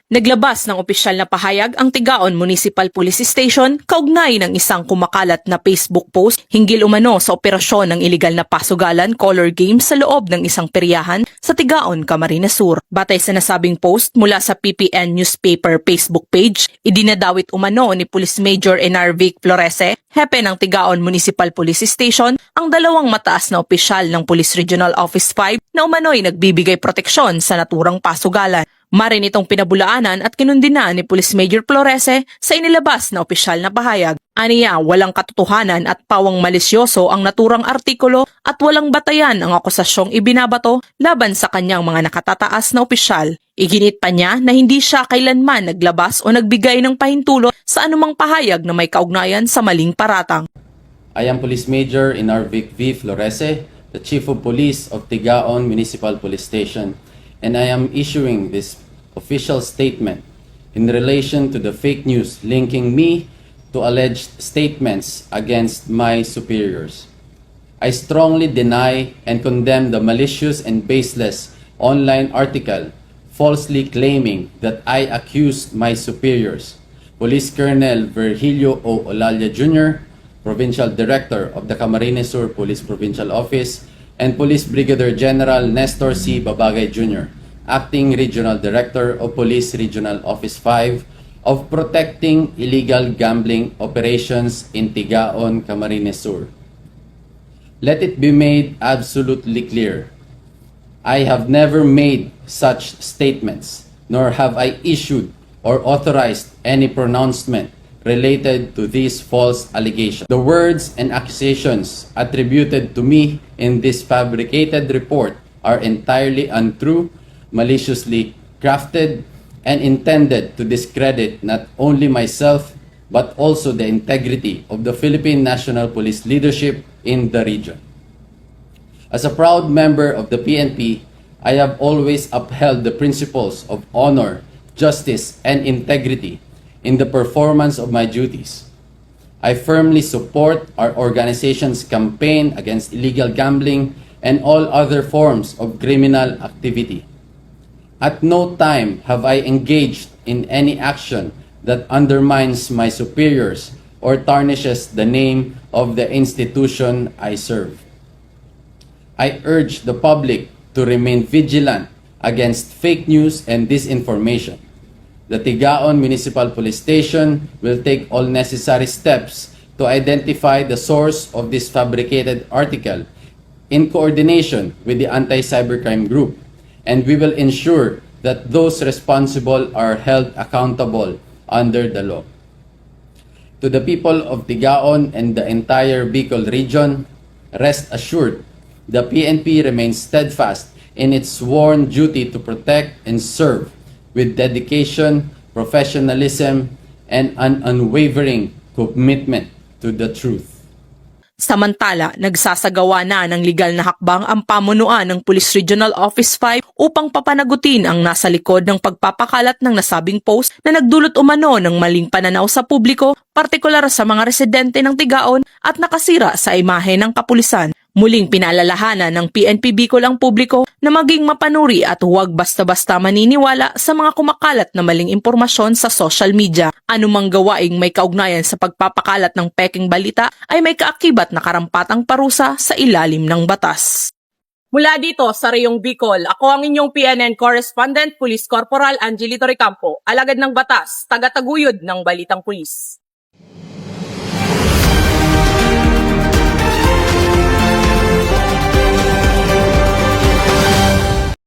Naglabas ng opisyal na pahayag ang Tigaon Municipal Police Station kaugnay ng isang kumakalat na Facebook post hinggil umano sa operasyon ng iligal na pasugalan color game sa loob ng isang peryahan sa Tigaon, Camarines Sur. Batay sa nasabing post mula sa PPN Newspaper Facebook page, idinadawit umano ni Police Major Enarvic Florese, hepe ng Tigaon Municipal Police Station, ang dalawang mataas na opisyal ng Police Regional Office 5 na umano'y nagbibigay proteksyon sa naturang pasugalan. Marin itong pinabulaanan at kinundina ni Police Major Florese sa inilabas na opisyal na pahayag. Aniya, walang katotohanan at pawang malisyoso ang naturang artikulo at walang batayan ang akusasyong ibinabato laban sa kanyang mga nakatataas na opisyal. Iginit pa niya na hindi siya kailanman naglabas o nagbigay ng pahintulot sa anumang pahayag na may kaugnayan sa maling paratang. I am Police Major Enarvic V. Florese, the Chief of Police of Tigaon Municipal Police Station, and I am issuing this official statement in relation to the fake news linking me to alleged statements against my superiors. I strongly deny and condemn the malicious and baseless online article falsely claiming that I accused my superiors, Police Colonel Virgilio O. Olalia Jr., Provincial Director of the Camarines Sur Police Provincial Office, and Police Brigadier General Nestor C. Babagay Jr., Acting Regional Director of Police Regional Office 5, of protecting illegal gambling operations in Tigaon, Camarines Sur. Let it be made absolutely clear, I have never made such statements, nor have I issued or authorized any pronouncement related to these false allegations. The words and accusations attributed to me in this fabricated report are entirely untrue, maliciously crafted, and intended to discredit not only myself but also the integrity of the Philippine National Police leadership in the region. As a proud member of the PNP, I have always upheld the principles of honor, justice, and integrity in the performance of my duties. I firmly support our organization's campaign against illegal gambling and all other forms of criminal activity. At no time have I engaged in any action that undermines my superiors or tarnishes the name of the institution I serve. I urge the public to remain vigilant against fake news and disinformation. The Tigaon Municipal Police Station will take all necessary steps to identify the source of this fabricated article in coordination with the Anti-Cybercrime Group, and we will ensure that those responsible are held accountable under the law. To the people of Tigaon and the entire Bicol region, rest assured, the PNP remains steadfast in its sworn duty to protect and serve with dedication, professionalism, and an unwavering commitment to the truth. Samantala, nagsasagawa na ng legal na hakbang ang pamunuan ng Police Regional Office 5 upang papanagutin ang nasa likod ng pagpapakalat ng nasabing post na nagdulot umano ng maling pananaw sa publiko, partikular sa mga residente ng Tigaon at nakasira sa imahe ng kapulisan. Muling pinaalalahanan ng PNP Bicol ang publiko na maging mapanuri at huwag basta-basta maniniwala sa mga kumakalat na maling impormasyon sa social media. Anumang gawaing may kaugnayan sa pagpapakalat ng peking balita ay may kaakibat na karampatang parusa sa ilalim ng batas. Mula dito sa Rayong Bicol, ako ang inyong PNN Correspondent, Police Corporal Angelito Recampo, alagad ng batas, tagataguyod ng Balitang Pulis.